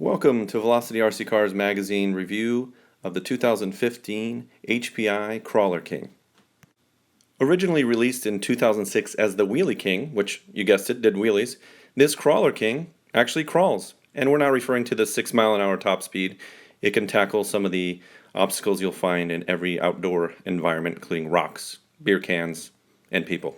Welcome to Velocity RC Cars Magazine review of the 2015 HPI Crawler King. Originally released in 2006 as the Wheelie King, which, you guessed it, did wheelies, this Crawler King actually crawls. And we're not referring to the 6-mile-an-hour top speed. It can tackle some of the obstacles you'll find in every outdoor environment, including rocks, beer cans, and people.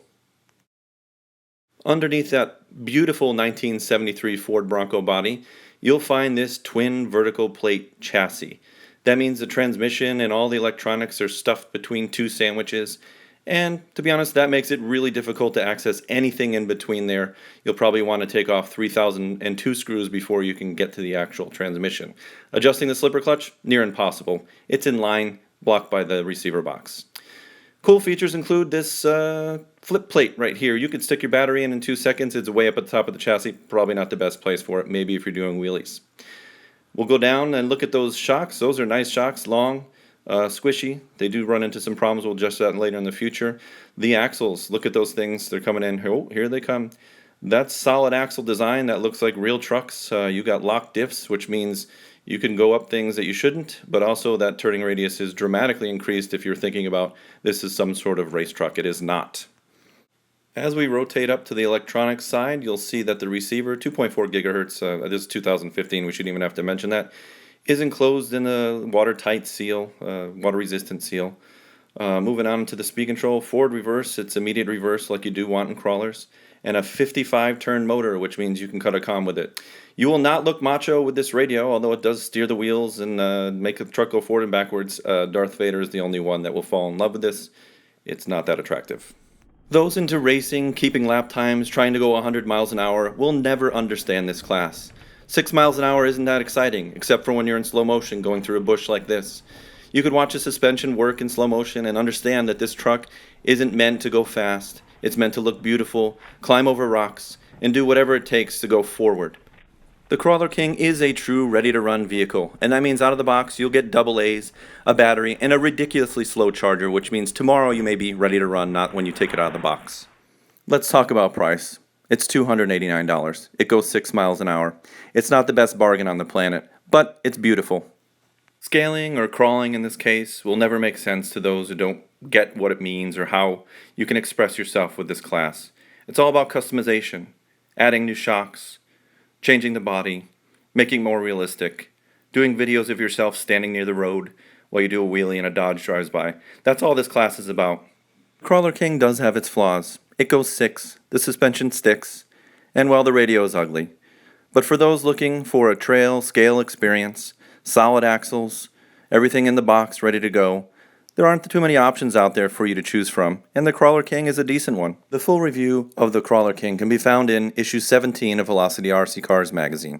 Underneath that beautiful 1973 Ford Bronco body, you'll find this twin vertical plate chassis. That means the transmission and all the electronics are stuffed between two sandwiches, and to be honest, that makes it really difficult to access anything in between there. You'll probably want to take off 3002 screws before you can get to the actual transmission. Adjusting the slipper clutch, near impossible. It's in line, blocked by the receiver box. Cool features include this flip plate right here. You could stick your battery in 2 seconds. It's way up at the top of the chassis. Probably not the best place for it, maybe if you're doing wheelies. We'll go down and look at those shocks. Those are nice shocks, long, squishy. They do run into some problems. We'll adjust that later in the future. The axles, look at those things. They're coming in. Oh, here they come. That's solid axle design. That looks like real trucks. You got lock diffs, which means you can go up things that you shouldn't, but also that turning radius is dramatically increased if you're thinking about this is some sort of race truck. It is not. As we rotate up to the electronics side, you'll see that the receiver, 2.4 gigahertz, this is 2015, we shouldn't even have to mention that, is enclosed in a watertight seal, water-resistant seal. Moving on to the speed control, forward reverse, it's immediate reverse like you do want in crawlers, and a 55-turn motor, which means you can cut a comm with it. You will not look macho with this radio, although it does steer the wheels and make the truck go forward and backwards. Darth Vader is the only one that will fall in love with this. It's not that attractive. Those into racing, keeping lap times, trying to go 100 miles an hour will never understand this class. 6 miles an hour isn't that exciting, except for when you're in slow motion going through a bush like this. You could watch a suspension work in slow motion and understand that this truck isn't meant to go fast. It's meant to look beautiful, climb over rocks, and do whatever it takes to go forward. The Crawler King is a true ready-to-run vehicle, and that means out of the box you'll get double A's, a battery, and a ridiculously slow charger, which means tomorrow you may be ready to run, not when you take it out of the box. Let's talk about price. It's $289. It goes 6 miles an hour. It's not the best bargain on the planet, but it's beautiful. Scaling, or crawling in this case, will never make sense to those who don't get what it means or how you can express yourself with this class. It's all about customization, adding new shocks, changing the body, making more realistic, doing videos of yourself standing near the road while you do a wheelie and a Dodge drives by. That's all this class is about. Crawler King does have its flaws. It goes 6, the suspension sticks, and well, the radio is ugly. But for those looking for a trail scale experience, solid axles, everything in the box ready to go, there aren't too many options out there for you to choose from, and the Crawler King is a decent one. The full review of the Crawler King can be found in issue 17 of Velocity RC Cars Magazine.